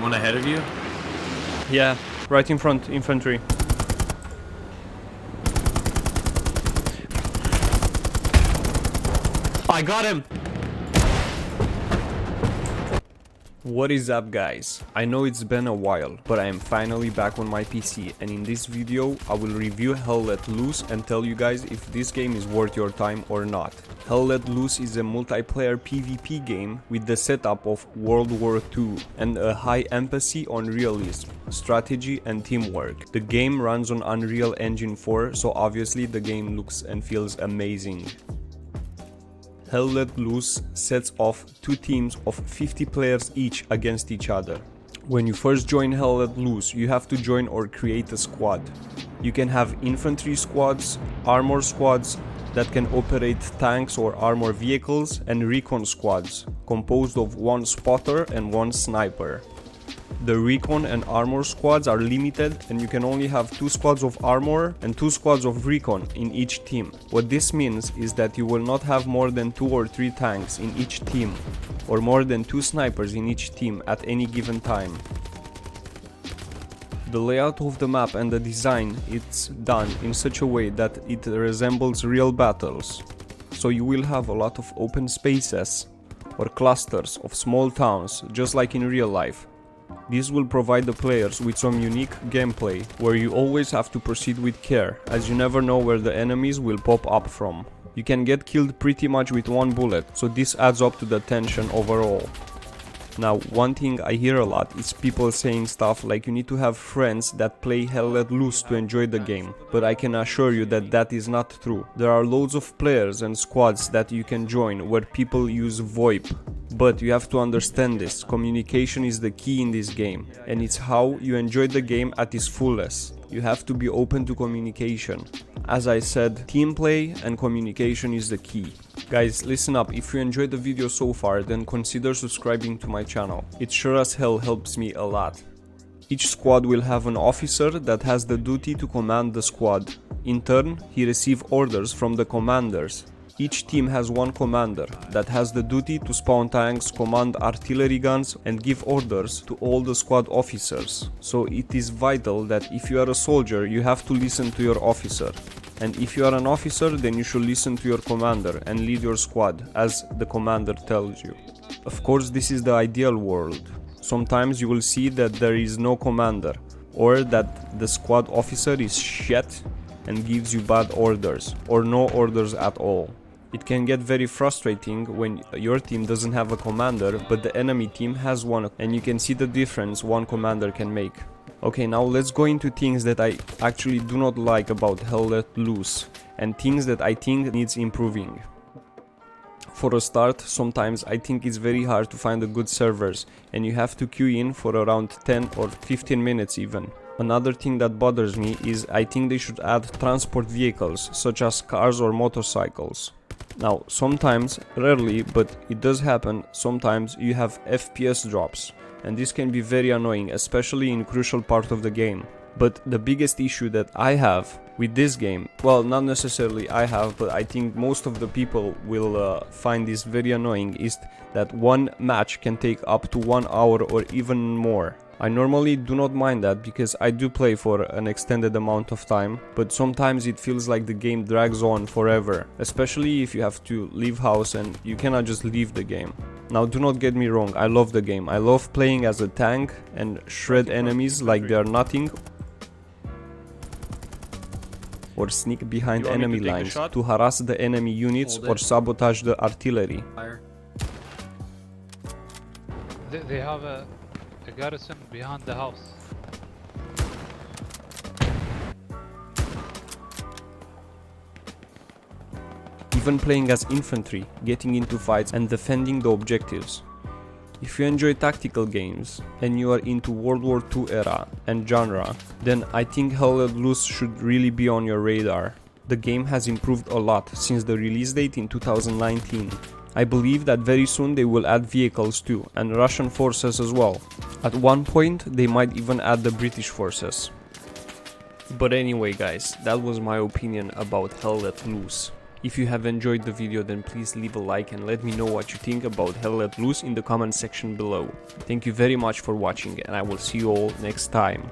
One ahead of you? Yeah, right in front, infantry. I got him! What is up, guys? I know it's been a while, but I am finally back on my PC, and in this video I will review Hell Let Loose and tell you guys if this game is worth your time or not. Hell Let Loose is a multiplayer PvP game with the setup of World War II and a high emphasis on realism, strategy and teamwork. The game runs on Unreal Engine 4, so obviously the game looks and feels amazing. Hell Let Loose sets off two teams of 50 players each against each other. When you first join Hell Let Loose, you have to join or create a squad. You can have infantry squads, armor squads that can operate tanks or armor vehicles, and recon squads, composed of one spotter and one sniper. The recon and armor squads are limited, and you can only have 2 squads of armor and 2 squads of recon in each team. What this means is that you will not have more than 2 or 3 tanks in each team, or more than 2 snipers in each team at any given time. The layout of the map and the design, it's done in such a way that it resembles real battles. So you will have a lot of open spaces or clusters of small towns, just like in real life. This will provide the players with some unique gameplay, where you always have to proceed with care, as you never know where the enemies will pop up from. You can get killed pretty much with one bullet, so this adds up to the tension overall. Now, one thing I hear a lot is people saying stuff like you need to have friends that play Hell Let Loose to enjoy the game, but I can assure you that that is not true. There are loads of players and squads that you can join where people use VoIP. But you have to understand this, communication is the key in this game, and it's how you enjoy the game at its fullest. You have to be open to communication. As I said, team play and communication is the key. Guys, listen up, if you enjoyed the video so far, then consider subscribing to my channel. It sure as hell helps me a lot. Each squad will have an officer that has the duty to command the squad. In turn, he receives orders from the commanders. Each team has one commander that has the duty to spawn tanks, command artillery guns and give orders to all the squad officers. So it is vital that if you are a soldier, you have to listen to your officer. And if you are an officer, then you should listen to your commander and lead your squad as the commander tells you. Of course, this is the ideal world. Sometimes you will see that there is no commander, or that the squad officer is shit and gives you bad orders, or no orders at all. It can get very frustrating when your team doesn't have a commander, but the enemy team has one, and you can see the difference one commander can make. Okay, now let's go into things that I actually do not like about Hell Let Loose, and things that I think needs improving. For a start, sometimes I think it's very hard to find the good servers, and you have to queue in for around 10 or 15 minutes even. Another thing that bothers me is I think they should add transport vehicles, such as cars or motorcycles. Now, sometimes, rarely, but it does happen, sometimes you have FPS drops, and this can be very annoying, especially in crucial part of the game. But the biggest issue that I have with this game, well, not necessarily I have, but I think most of the people will find this very annoying, is that one match can take up to 1 hour or even more. I normally do not mind that because I do play for an extended amount of time, but sometimes it feels like the game drags on forever, especially if you have to leave house and you cannot just leave the game. Now, do not get me wrong, I love the game. I love playing as a tank and shred enemies like they are nothing, or sneak behind enemy lines to harass the enemy units or sabotage the artillery. They have a garrison behind the house. Even playing as infantry, getting into fights and defending the objectives. If you enjoy tactical games and you are into World War II era and genre, then I think Hell Let Loose should really be on your radar. The game has improved a lot since the release date in 2019. I believe that very soon they will add vehicles too, and Russian forces as well. At one point they might even add the British forces. But anyway guys, that was my opinion about Hell Let Loose. If you have enjoyed the video, then please leave a like and let me know what you think about Hell Let Loose in the comment section below. Thank you very much for watching, and I will see you all next time.